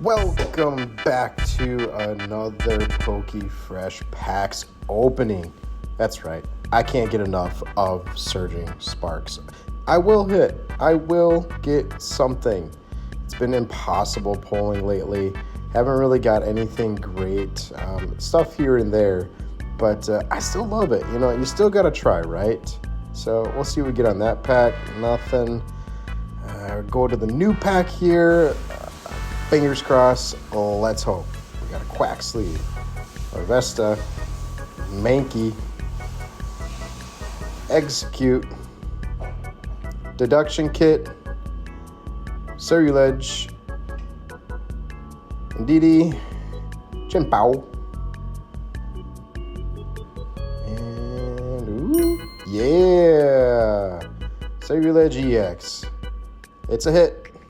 Welcome back to another PokeFresh Packs opening. That's right, I can't get enough of Surging Sparks. I will get something. It's been impossible pulling lately. Haven't really got anything great. Stuff here and there, but I still love it. You know, you still gotta try, right? So we'll see what we get on that pack. Nothing. Go to the new pack here. Fingers crossed. Let's hope. We got a Quack Sleeve, Vesta, Mankey, Execute, Deduction Kit, Ceruledge, Indeedee, Chenpao, and yeah, Ceruledge EX. It's a hit.